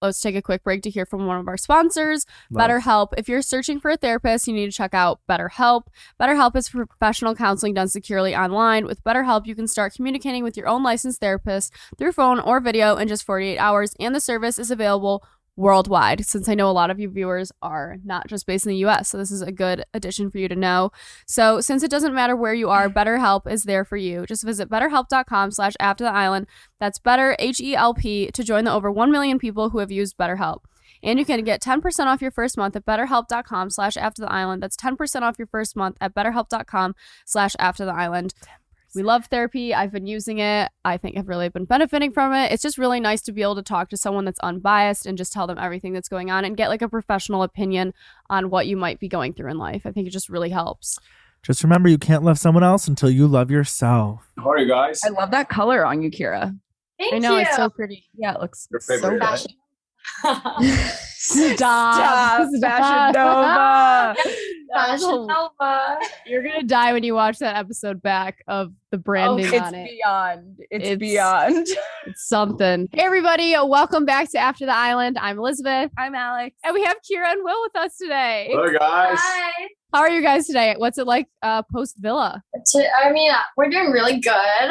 let's take a quick break to hear from one of our sponsors, BetterHelp. If you're searching for a therapist, you need to check out BetterHelp. BetterHelp is professional counseling done securely online. With BetterHelp, you can start communicating with your own licensed therapist through phone or video in just 48 hours, and the service is available worldwide, since I know a lot of you viewers are not just based in the US, so this is a good addition for you to know. So since it doesn't matter where you are, BetterHelp is there for you. Just visit betterhelp.com/aftertheisland. That's better, HELP, to join the over 1 million people who have used BetterHelp. And you can get 10% off your first month at betterhelp.com/aftertheisland. That's 10% off your first month at betterhelp.com/aftertheisland. We love therapy. I've been using it. I think I've really been benefiting from it. It's just really nice to be able to talk to someone that's unbiased and just tell them everything that's going on and get like a professional opinion on what you might be going through in life. I think it just really helps. Just remember, you can't love someone else until you love yourself. How are you guys? I love that color on you, Kyra. Thank you. It's so pretty. Yeah, it looks Your so favorite, right? fashion. Stop. Fashion Nova. Fashion Nova. You're going to die when you watch that episode back of the branding on it. It's beyond. It's something. Hey, everybody. Welcome back to After the Island. I'm Elizabeth. I'm Alex. And we have Kyra and Will with us today. Hello, guys. Hi. How are you guys today? What's it like post-Villa? I mean, we're doing really good.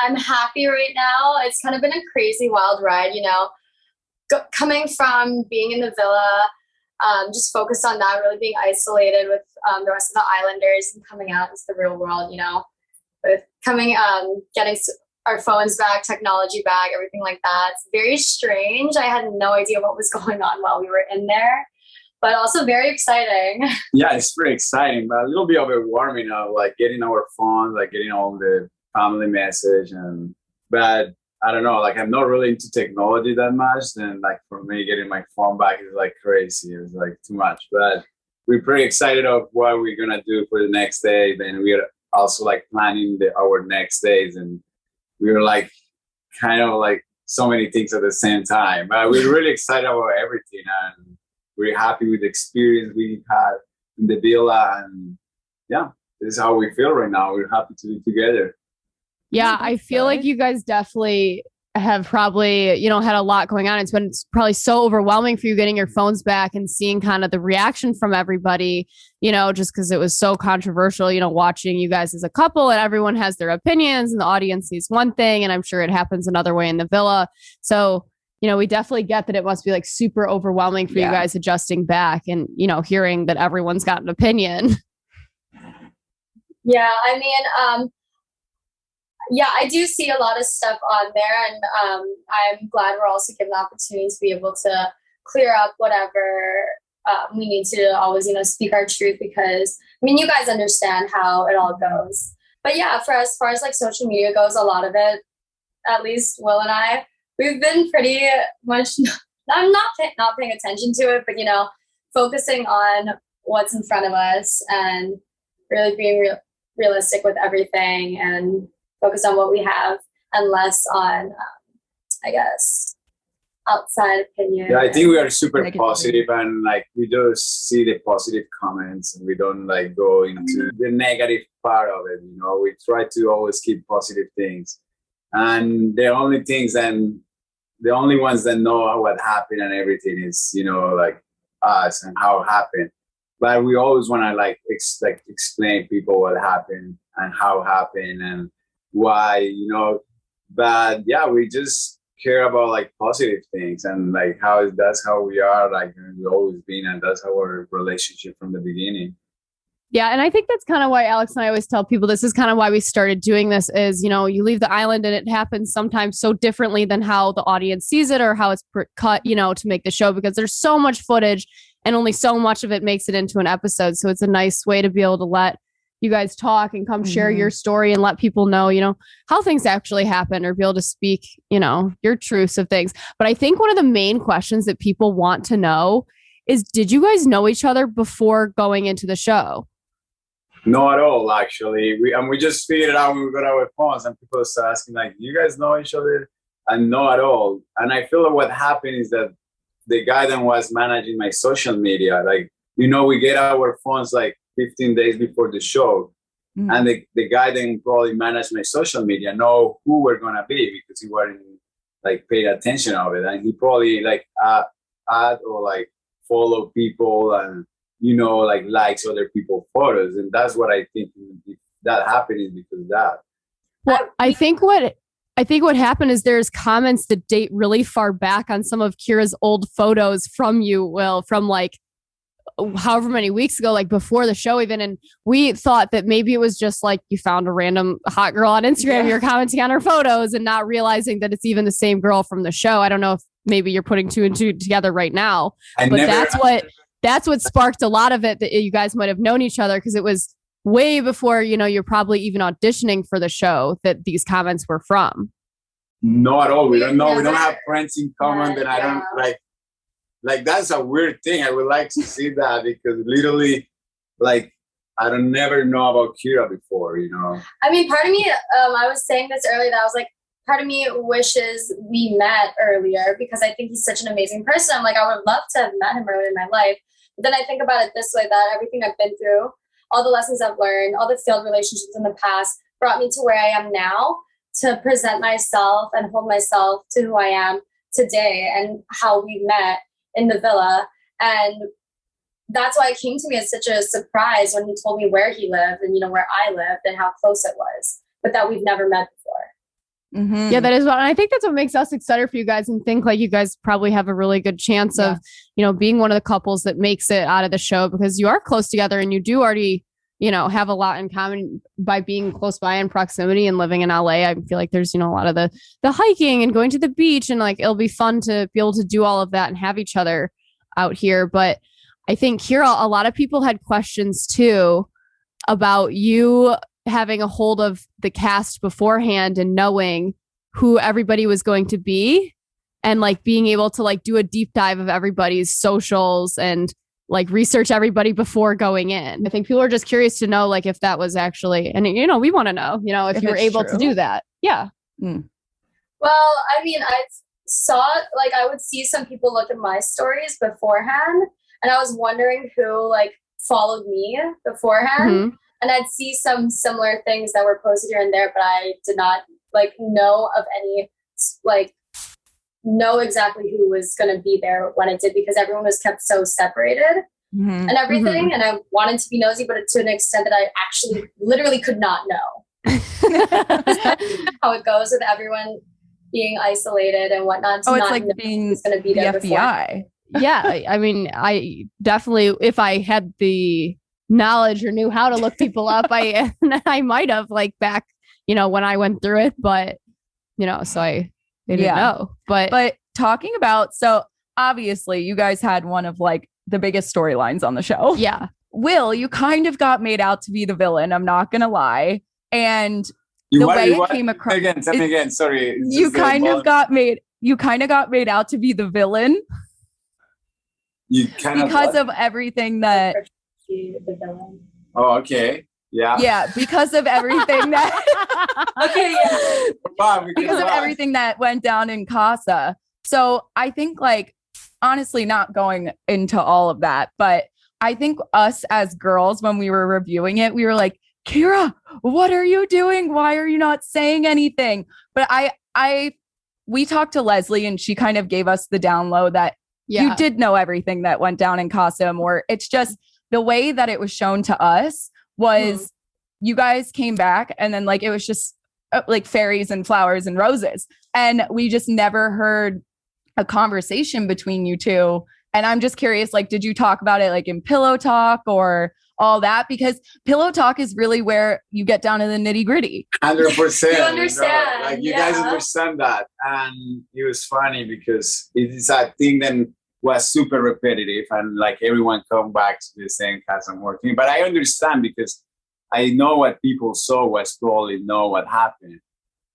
I'm happy right now. It's kind of been a crazy, wild ride, you know. Coming from being in the villa, just focused on that, really being isolated with the rest of the islanders and coming out into the real world, you know, with getting our phones back, technology back, everything like that. It's very strange. I had no idea what was going on while we were in there, but also very exciting. Yeah, it's pretty exciting, but a little bit overwhelming of like getting our phones, like getting all the family message, but I don't know, like I'm not really into technology that much. Then like for me, getting my phone back is like crazy. It's like too much, but we're pretty excited of what we're going to do for the next day. Then we're also like planning our next days, and we're like kind of like so many things at the same time. But we're really excited about everything, and we're happy with the experience we had in the villa. And yeah, this is how we feel right now. We're happy to be together. Yeah, I feel like you guys definitely have probably, you know, had a lot going on. It's probably so overwhelming for you getting your phones back and seeing kind of the reaction from everybody, you know, just because it was so controversial, you know, watching you guys as a couple and everyone has their opinions and the audience sees one thing. And I'm sure it happens another way in the villa. So, you know, we definitely get that it must be like super overwhelming for you guys adjusting back and, you know, hearing that everyone's got an opinion. Yeah, I mean, yeah, I do see a lot of stuff on there, and I'm glad we're also given the opportunity to be able to clear up whatever we need to always, you know, speak our truth, because, I mean, you guys understand how it all goes. But yeah, for as far as like social media goes, a lot of it, at least Will and I, we've been pretty much, I'm not paying attention to it, but, you know, focusing on what's in front of us and really being realistic with everything and focus on what we have and less on, I guess, outside opinion. Yeah, I think we are super positive, and like we just see the positive comments, and we don't like go into the negative part of it. You know, we try to always keep positive things, and the only ones that know what happened and everything is, you know, like us and how it happened. But we always want to like explain people what happened and how it happened and why, you know. But yeah, we just care about like positive things, and like that's how we are, like we've always been, and that's our relationship from the beginning. Yeah, and I think that's kind of why Alex and I always tell people this is kind of why we started doing this is, you know, you leave the island and it happens sometimes so differently than how the audience sees it or how it's cut, you know, to make the show, because there's so much footage and only so much of it makes it into an episode. So it's a nice way to be able to let you guys talk and come share your story and let people know, you know, how things actually happen, or be able to speak, you know, your truths of things. But I think one of the main questions that people want to know is, did you guys know each other before going into the show? No, at all, actually. We just figured it out when we got our phones, and people start asking, like, do you guys know each other? And no, at all. And I feel like what happened is that the guy that was managing my social media, like, you know, we get our phones like 15 days before the show. And the guy then probably managed my social media, know who we're going to be, because he was like paid attention of it, and he probably like add or like follow people and like likes other people's photos, and that's what I think that happened is because of that. Well, I think what happened is there's comments that date really far back on some of Kyra's old photos from you, Will, from like however many weeks ago, like before the show even. And we thought that maybe it was just like you found a random hot girl on Instagram, you're commenting on her photos and not realizing that it's even the same girl from the show. I don't know if maybe you're putting two and two together right now, that's what sparked a lot of it, that you guys might have known each other, because it was way before, you're probably even auditioning for the show that these comments were from. No, at all. We don't know. We don't have friends in common. That I don't like. That's a weird thing. I would like to see that, because literally, like, I don't never know about Kyra before. I mean, part of me, I was saying this earlier, that I was like, part of me wishes we met earlier, because I think he's such an amazing person. I'm like, I would love to have met him earlier in my life. But then I think about it this way, that everything I've been through, all the lessons I've learned, all the failed relationships in the past brought me to where I am now, to present myself and hold myself to who I am today and how we met in the villa. And that's why it came to me as such a surprise when he told me where he lived and, where I lived and how close it was, but that we've never met before. Mm-hmm. Yeah, that is what, and I think that's what makes us excited for you guys, and think like you guys probably have a really good chance of, being one of the couples that makes it out of the show, because you are close together and you do already, have a lot in common by being close by in proximity and living in LA. I feel like there's, a lot of the hiking and going to the beach, and like, it'll be fun to be able to do all of that and have each other out here. But I think Kyra, a lot of people had questions too about you having a hold of the cast beforehand and knowing who everybody was going to be, and like being able to like do a deep dive of everybody's socials and like research everybody before going in. I think people are just curious to know like if that was actually, and we want to know, if you were able to do that. Yeah. Well, I mean, I saw like, I would see some people look at my stories beforehand, and I was wondering who like followed me beforehand. Mm-hmm. And I'd see some similar things that were posted here and there, but I did not like know of any, like, know exactly who was going to be there when it did, because everyone was kept so separated and everything. And I wanted to be nosy, but to an extent that I actually literally could not know how it goes with everyone being isolated and whatnot. It's like being going to be there the FBI. Yeah. I mean, I definitely, if I had the knowledge or knew how to look people up, I might have like back, when I went through it, but so I didn't know. But talking about, so obviously you guys had one of like the biggest storylines on the show. Yeah. Will, you kind of got made out to be the villain, I'm not gonna lie. And the way it came across, tell me again, sorry. You kind of got made out to be the villain. Because of everything that Oh, okay. Yeah, because of everything that okay, yeah. Because of everything that went down in Casa. So I think, like, honestly, not going into all of that, but I think us as girls, when we were reviewing it, we were like, Kyra, what are you doing? Why are you not saying anything? But we talked to Leslie, and she kind of gave us the down low that you did know everything that went down in Casa Amour. It's just the way that it was shown to us was you guys came back, and then like it was just like fairies and flowers and roses, and we just never heard a conversation between you two. And I'm just curious, like, did you talk about it like in pillow talk or all that? Because pillow talk is really where you get down to the nitty gritty. 100%. You understand. Like you guys understand that. And it was funny because it is a thing that was super repetitive, and like everyone come back to the same Casa Amour thing. But I understand, because I know what people saw was probably know what happened.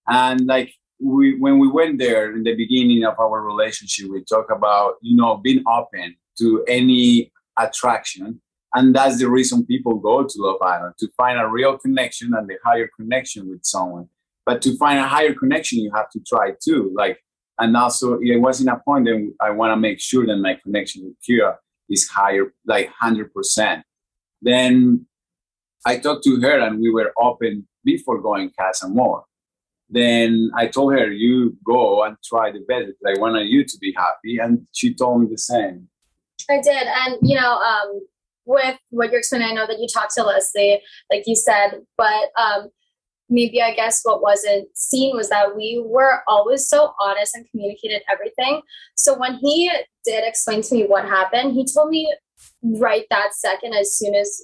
And like when we went there in the beginning of our relationship, we talk about, being open to any attraction. And that's the reason people go to Love Island, to find a real connection and the higher connection with someone. But to find a higher connection, you have to try too. Like, and also it was in a point that I want to make sure that my connection with Kyra is higher, like 100%. Then I talked to her, and we were open before going Casa Amour. then I told her, you go and try the best because I wanted you to be happy. And she told me the same. I did. And, with what you're explaining, I know that you talked to Leslie, like you said, but maybe I guess what wasn't seen was that we were always so honest and communicated everything. So when he did explain to me what happened, he told me right that second, as soon as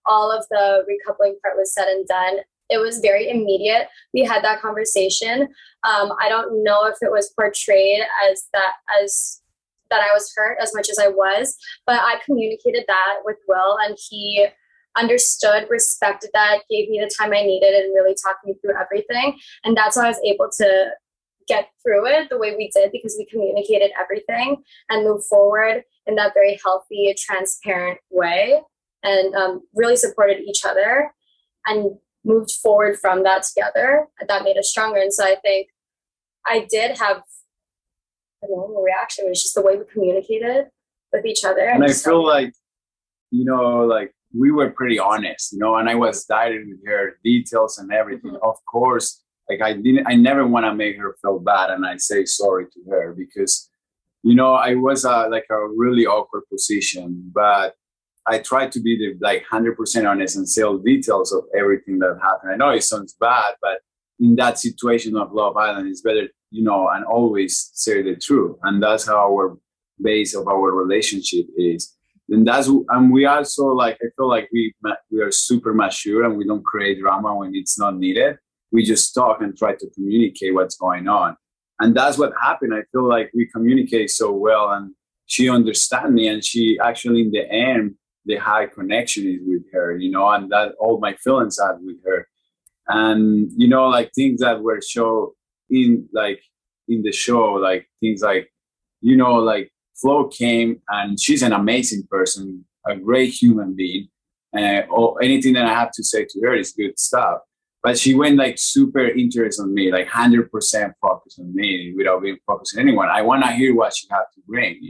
all of the recoupling part was said and done, it was very immediate. We had that conversation. I don't know if it was portrayed as that I was hurt as much as I was, but I communicated that with Will, and he understood, respected that, gave me the time I needed, and really talked me through everything. And that's why I was able to get through it the way we did, because we communicated everything and moved forward in that very healthy, transparent way, and really supported each other and moved forward from that together. That made us stronger. And so I think I did have a normal reaction. It was just the way we communicated with each other. And I feel like, like we were pretty honest, and I was direct with her details and everything. Mm-hmm. Of course, like I never want to make her feel bad, and I say sorry to her because, I was like a really awkward position, but I tried to be 100% honest and say all details of everything that happened. I know it sounds bad, but in that situation of Love Island, it's better, and always say the truth. And that's how our base of our relationship is. And we also I feel like we are super mature and we don't create drama when it's not needed. We just talk and try to communicate what's going on. And that's what happened. I feel like we communicate so well, and she understands me, and she actually in the end, the high connection is with her, and that all my feelings are with her. And, things that were shown in the show, like things like, Flo came, and she's an amazing person, a great human being. Or anything that I have to say to her is good stuff. But she went super interested on me, 100% focused on me without being focused on anyone. I want to hear what she had to bring,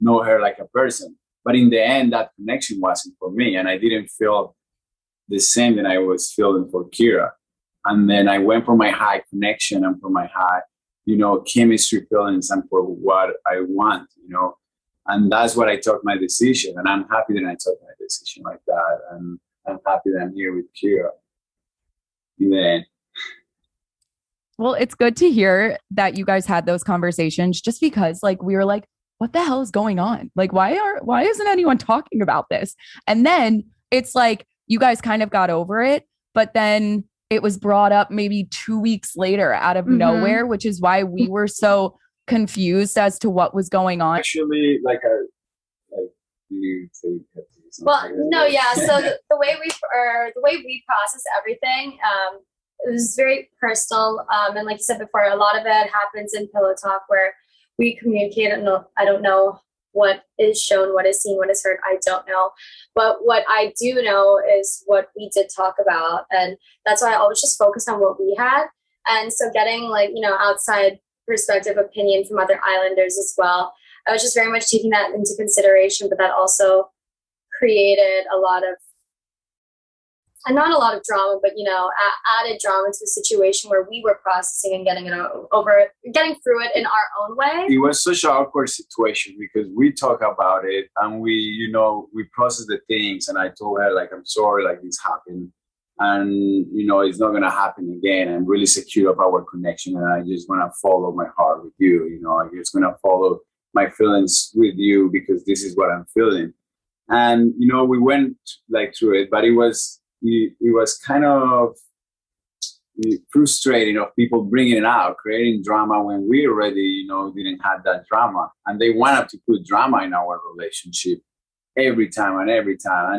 know her like a person. But in the end, that connection wasn't for me, and I didn't feel the same that I was feeling for Kyra. And then I went for my high connection and for my high, chemistry feelings and for what I want, And that's what I took my decision. And I'm happy that I took my decision like that. And I'm happy that I'm here with Kyra in the end. Well, it's good to hear that you guys had those conversations, just because we were like, what the hell is going on? Why isn't anyone talking about this? And then it's you guys kind of got over it, but then it was brought up maybe 2 weeks later out of nowhere, which is why we were so confused as to what was going on. Actually, you say. Well, no, yeah. So the way we process everything, it was very personal. And like you said before, a lot of it happens in pillow talk where we communicate. I don't know what is shown, what is seen, what is heard. I don't know. But what I do know is what we did talk about. And that's why I always just focused on what we had. And so getting outside perspective opinion from other islanders as well. I was just very much taking that into consideration, but that also created not a lot of drama, but added drama to the situation where we were processing and getting through it in our own way. It was such an awkward situation because we talk about it and we process the things, and I told her I'm sorry, this happened, and it's not gonna happen again. I'm really secure of our connection, and I just wanna follow my heart with you. I'm just gonna follow my feelings with you because this is what I'm feeling. And we went through it, but it was kind of frustrating of people bringing it out, creating drama when we already, didn't have that drama. And they wanted to put drama in our relationship every time. And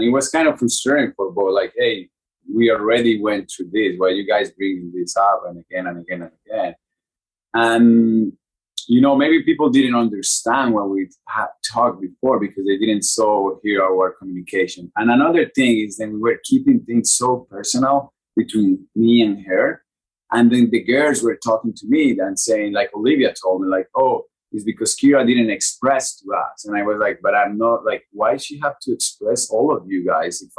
it was kind of frustrating for both. Hey, we already went through this. Why you guys bringing this up and again and again and again? And, maybe people didn't understand what we had talked before because they didn't hear our communication. And another thing is that we were keeping things so personal between me and her. And then the girls were talking to me and saying, Olivia told me, oh, it's because Kyra didn't express to us. And I was but I'm not, why she have to express all of you guys if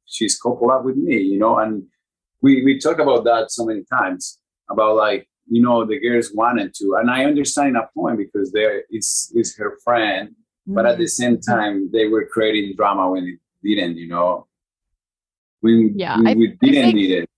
she's coupled up with me, And we talk about that so many times. about like, you know, the girls wanted to, and I understand that point because it's her friend, but at the same time they were creating drama when it didn't, you know, we didn't need it.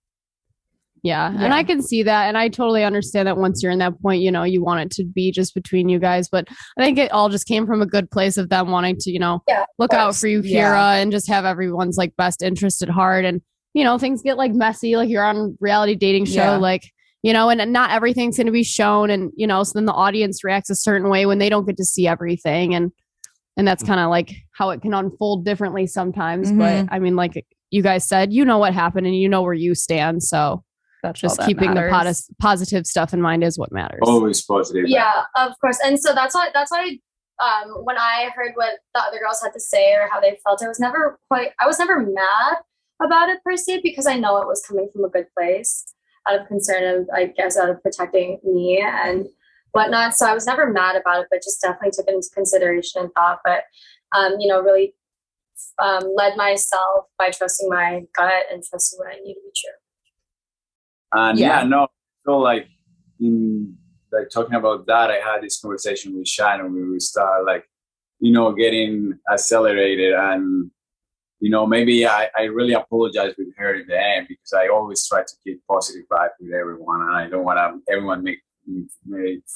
Yeah. And I can see that. And I totally understand that once you're in that point, you know, you want it to be just between you guys. But I think it all just came from a good place of them wanting to, you know, look out for you, Kyra, and just have everyone's like best interest at heart. And, you know, things get like messy, like you're on a reality dating show, like, you know, and not everything's going to be shown. And, you know, so then the audience reacts a certain way when they don't get to see everything. And that's kind of like how it can unfold differently sometimes. But I mean, like you guys said, you know what happened and you know where you stand. So that's just keeping the positive stuff in mind is what matters. Always positive. Yeah, of course. And so that's why when I heard what the other girls had to say or how they felt, I was never mad about it per se, because I know it was coming from a good place out of concern of, I guess, out of protecting me and whatnot. So I was never mad about it, but just definitely took it into consideration and thought, but, you know, really led myself by trusting my gut and trusting what I knew to be true. And so like in like talking about that, I had this conversation with Shannon. We start like, you know, getting accelerated, and you know, maybe I really apologize with her in the end because I always try to keep positive vibes with everyone, and I don't want everyone make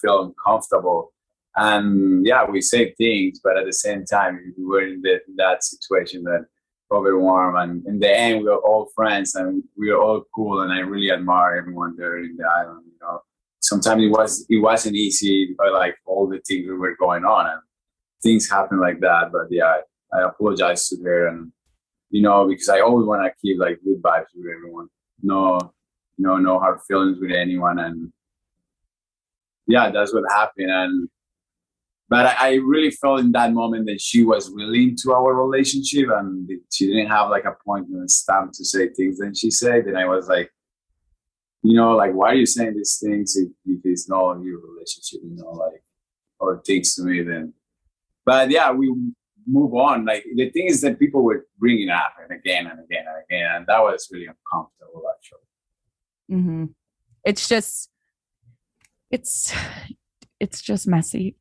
feel uncomfortable. And yeah, we say things, but at the same time, we were in that situation that overwhelmed, and in the end we were all friends and we were all cool, and I really admire everyone there in the island. You know, sometimes it wasn't easy, but like all the things that were going on and things happen like that. But yeah, I apologize to her, and you know, because I always want to keep like good vibes with everyone. No hard feelings with anyone, and yeah, that's what happened. But I really felt in that moment that she was really into our relationship, and she didn't have like a point and a stamp to say things that she said. And I was like, you know, like, why are you saying these things if it's not your relationship, you know, like, or things to me then. But yeah, we move on. Like the thing is that people were bringing it up and again and again and again. And that was really uncomfortable, actually. Mm-hmm. It's just messy.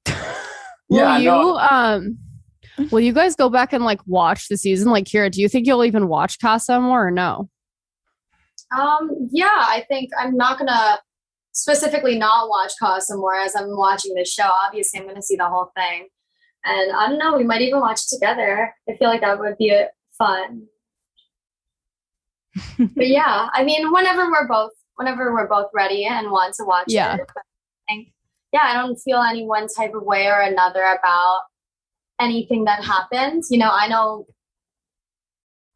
Will you guys go back and like watch the season? Like, Kyra, do you think you'll even watch Casa Amour or no? Yeah, I think I'm not gonna specifically not watch Casa Amour as I'm watching this show. Obviously, I'm gonna see the whole thing, and I don't know. We might even watch it together. I feel like that would be fun. But yeah, I mean, whenever we're both ready and want to watch it. But I think, yeah, I don't feel any one type of way or another about anything that happened. You know, I know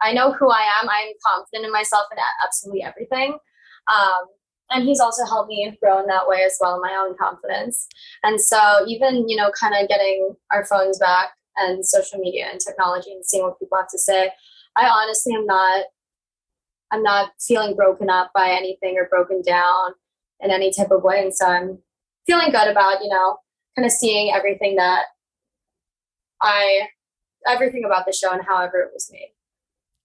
who I am. I'm confident in myself and absolutely everything. And he's also helped me grow in that way as well, my own confidence. And so even, you know, kind of getting our phones back and social media and technology and seeing what people have to say, I honestly I'm not feeling broken up by anything or broken down in any type of way. And so I'm feeling good about, you know, kind of seeing everything about the show and however it was made.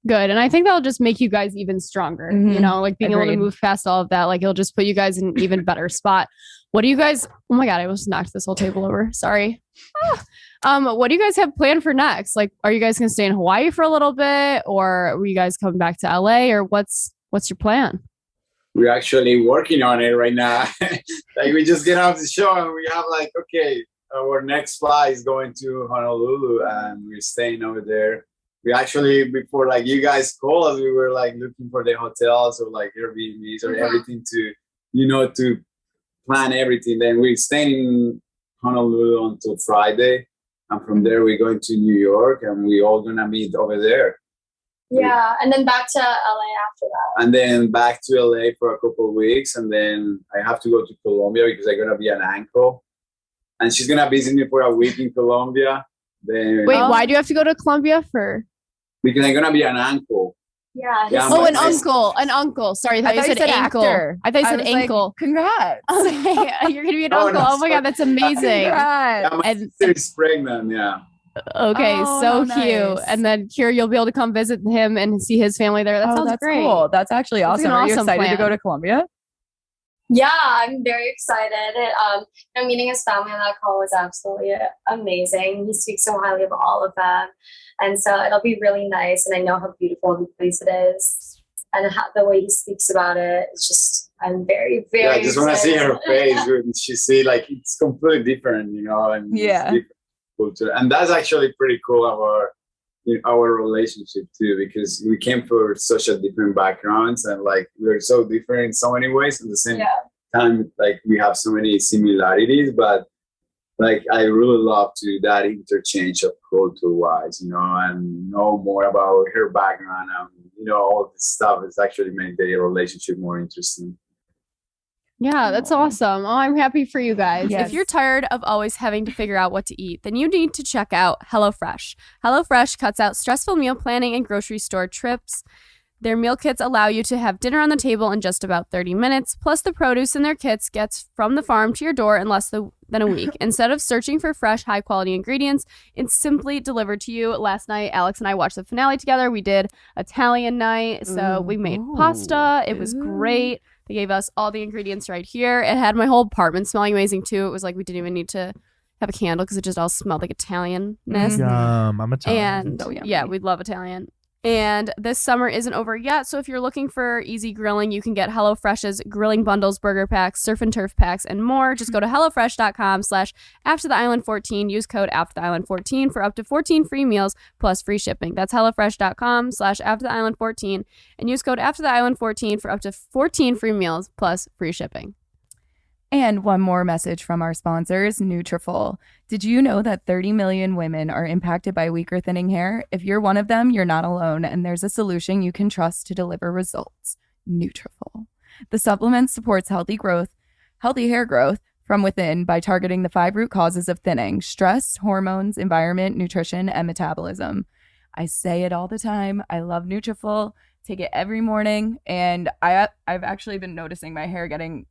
Good. And I think that'll just make you guys even stronger, you know, like being able to move past all of that. Like it'll just put you guys in an even better spot. What do you guys, oh my God, I almost knocked this whole table over. Sorry. What do you guys have planned for next? Like, are you guys going to stay in Hawaii for a little bit, or are you guys coming back to LA, or what's your plan? We're actually working on it right now. Like we just get off the show and we have like, okay, our next flight is going to Honolulu and we're staying over there. We actually, before like you guys call us, we were like looking for the hotels or like Airbnbs or everything to, you know, to plan everything. Then we're staying in Honolulu until Friday. And from there, we're going to New York and we're all going to meet over there. Yeah, and then back to LA after that. And then back to LA for a couple of weeks. And then I have to go to Colombia because I'm going to be an uncle. And she's going to visit me for a week in Colombia. Then, wait, why do you have to go to Colombia for? Because I'm going to be an uncle. Yeah. Oh, an uncle. Sorry, I thought you said ankle. I thought you said ankle. Like, congrats. Okay, you're going to be an uncle. Oh my God, that's amazing. Yeah, my sister is pregnant, yeah. Okay, so nice. cute. And then Kyra, you'll be able to come visit him and see his family there. That sounds that's great. Cool. That's actually awesome. Are you excited to go to Colombia? Yeah, I'm very excited. Meeting his family on that call was absolutely amazing. He speaks so highly of all of them, and so it'll be really nice. And I know how beautiful the place it is, and the way he speaks about it. It's just, I'm very, very. Yeah, I just want to see her excited. face when she see like it's completely different, you know, and it's Yeah. different culture, and that's actually pretty cool our relationship too, because we came from such a different backgrounds, and like we're so different in so many ways. At the same Yeah. time, like we have so many similarities, but like I really love to do that interchange of culture wise, you know, and know more about her background and all this stuff has actually made the relationship more interesting. Yeah, that's awesome. Oh, I'm happy for you guys. Yes. If you're tired of always having to figure out what to eat, then you need to check out HelloFresh. HelloFresh cuts out stressful meal planning and grocery store trips. Their meal kits allow you to have dinner on the table in just about 30 minutes, plus the produce in their kits gets from the farm to your door in less than a week. Instead of searching for fresh, high-quality ingredients, it's simply delivered to you. Last night, Alex and I watched the finale together. We did Italian night, so we made pasta. It was great. They gave us all the ingredients right here. It had my whole apartment smelling amazing, too. It was like we didn't even need to have a candle because it just all smelled like Italian-ness. Yum. I'm Italian. And So yummy. yeah, we love Italian. And this summer isn't over yet, so if you're looking for easy grilling, you can get HelloFresh's grilling bundles, burger packs, surf and turf packs, and more. Just go to HelloFresh.com/AfterTheIsland14. Use code AfterTheIsland14 for up to 14 free meals plus free shipping. That's HelloFresh.com/AfterTheIsland14 and use code AfterTheIsland14 for up to 14 free meals plus free shipping. And one more message from our sponsors, Nutrafol. Did you know that 30 million women are impacted by weak or thinning hair? If you're one of them, you're not alone, and there's a solution you can trust to deliver results. Nutrafol. The supplement supports healthy hair growth from within by targeting the 5 root causes of thinning: stress, hormones, environment, nutrition, and metabolism. I say it all the time. I love Nutrafol. Take it every morning, and I've actually been noticing my hair getting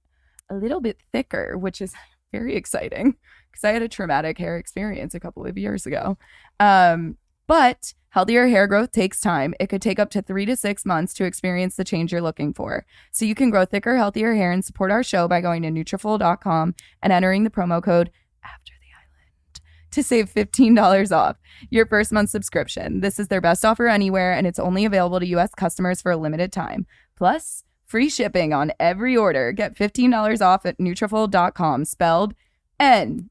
a little bit thicker, which is very exciting because I had a traumatic hair experience a couple of years ago. But healthier hair growth takes time. It could take up to 3 to 6 months to experience the change you're looking for. So you can grow thicker, healthier hair and support our show by going to Nutrafol.com and entering the promo code AfterTheIsland to save $15 off your first month subscription. This is their best offer anywhere, and it's only available to U.S. customers for a limited time. Plus, free shipping on every order. Get $15 off at Nutrafol.com, spelled Nutrafol.com,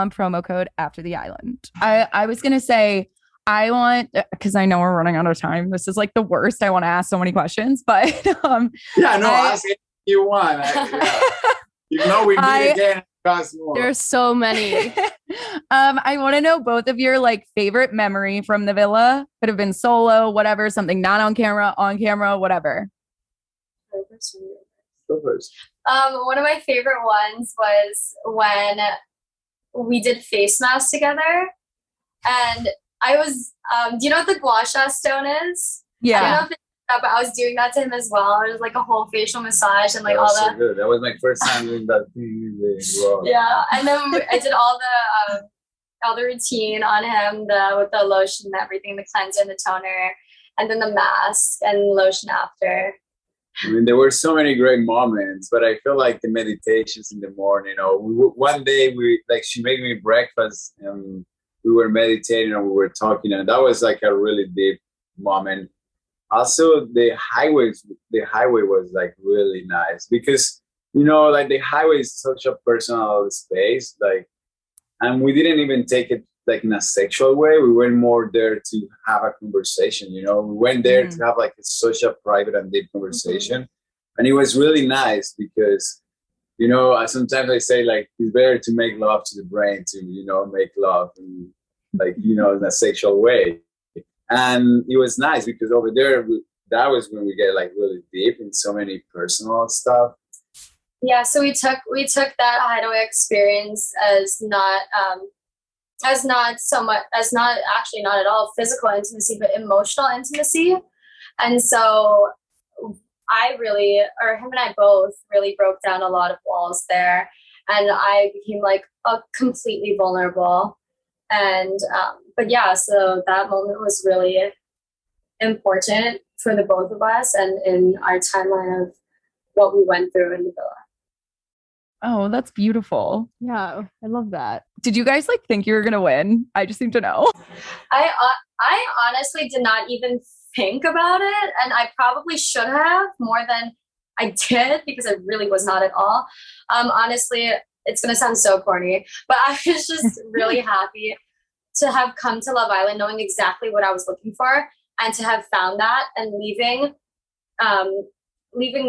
promo code AfterTheIsland. I was going to say, I want, because I know we're running out of time. This is like the worst. I want to ask so many questions, but Ask if you want. We meet again. Casa Amour. There's so many. I want to know both of your like favorite memory from the villa. Could have been solo, whatever, something not on camera, whatever. Go first. One of my favorite ones was when we did face masks together, and I was, do you know what the gua sha stone is? I don't know if it's that, but I was doing that to him as well. It was like a whole facial massage and like That all was the. so good. That was my first time doing that thing. Wow. Yeah, and then I did all the routine on him, with the lotion and everything, the cleanser and the toner, and then the mask and lotion after. I mean, there were so many great moments, but I feel like the meditations in the morning. One day she made me breakfast and we were meditating and we were talking, and that was like a really deep moment. Also, the highway was like really nice because like the highway is such a personal space, like, and we didn't even take it like in a sexual way. We went more there to have a conversation. We went there to have like such a private and deep conversation, and it was really nice because sometimes I say like it's better to make love to the brain to make love and like in a sexual way. And it was nice because over there, that was when we get like really deep in so many personal stuff. Yeah, so we took that hideaway experience as not actually not at all physical intimacy, but emotional intimacy. And so him and I both really broke down a lot of walls there, and I became like completely vulnerable. And but yeah, so that moment was really important for the both of us and in our timeline of what we went through in the villa. Oh, that's beautiful. Yeah, I love that. Did you guys like think you were gonna win? I just need to know. I honestly did not even think about it, and I probably should have more than I did because I really was not at all. Honestly, it's gonna sound so corny, but I was just really happy to have come to Love Island knowing exactly what I was looking for and to have found that and leaving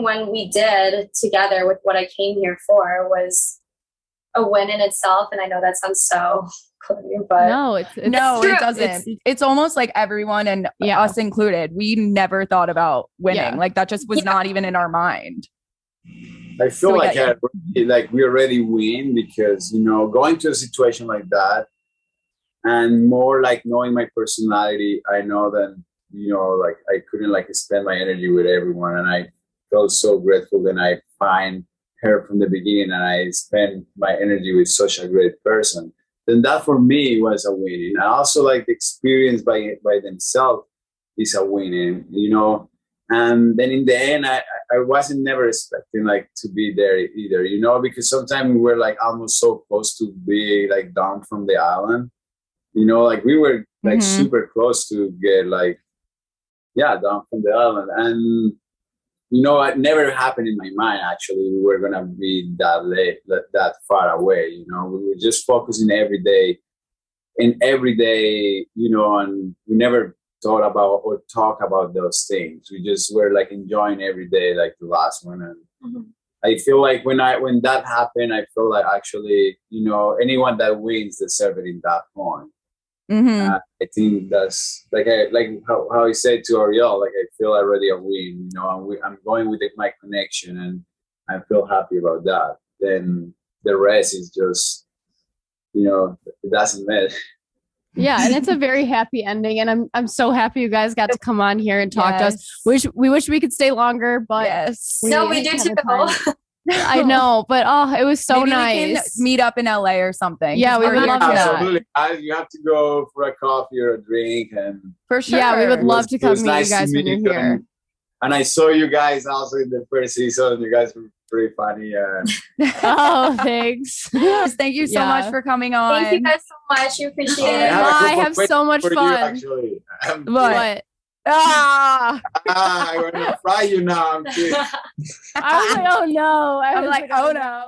when we did together with what I came here for was a win in itself. And I know that sounds so corny, but No, it's No, true. it doesn't. It's almost like everyone and Yeah. us included, we never thought about winning. Yeah. Like that just was Yeah. not even in our mind. I feel So we like got we already win because, you know, going to a situation like that and more like knowing my personality, I know that, you know, like I couldn't like spend my energy with everyone, and I felt so grateful when I find her from the beginning and I spend my energy with such a great person. Then that for me was a winning. And also like the experience by themselves is a winning, you know. And then in the end, I wasn't never expecting like to be there either, you know, because sometimes we were like almost so close to be like down from the island, you know, like we were like Mhm. super close to get like, yeah, down from the island. And, you know, it never happened in my mind, actually, we were going to be that late, that far away, you know, we were just focusing every day, you know, and we never thought about or talk about those things. We just were like enjoying every day, like the last one. And Mhm. I feel like when that happened, I feel like actually, you know, anyone that wins deserves it in that point. Mhm. I think that's like how I said to Ariel, like I feel already a win, you know, I'm going with my connection and I feel happy about that. Then the rest is just, you know, it doesn't matter. Yeah, and it's a very happy ending, and I'm so happy you guys got to come on here and talk to us. Yes. We wish we could stay longer, but Yes. No, we do have too. the time. I know, but oh, it was so Maybe nice. we can meet up in LA or something. Yeah, 'cause we we're would here love too. that. Absolutely. You have to go for a coffee or a drink, and For sure. Yeah, we would it love was- to it come was meet you nice to guys when meet you're you, here. and I saw you guys also in the first season. You guys were pretty funny. Oh, thanks. Thank you so Yeah. much for coming on. Thank you guys so much. We appreciate I it. have a I couple have so questions much for you, fun. actually. What? Ah, I want to fry you now. I'm kidding. I was like, oh no. I I'm was like, oh no.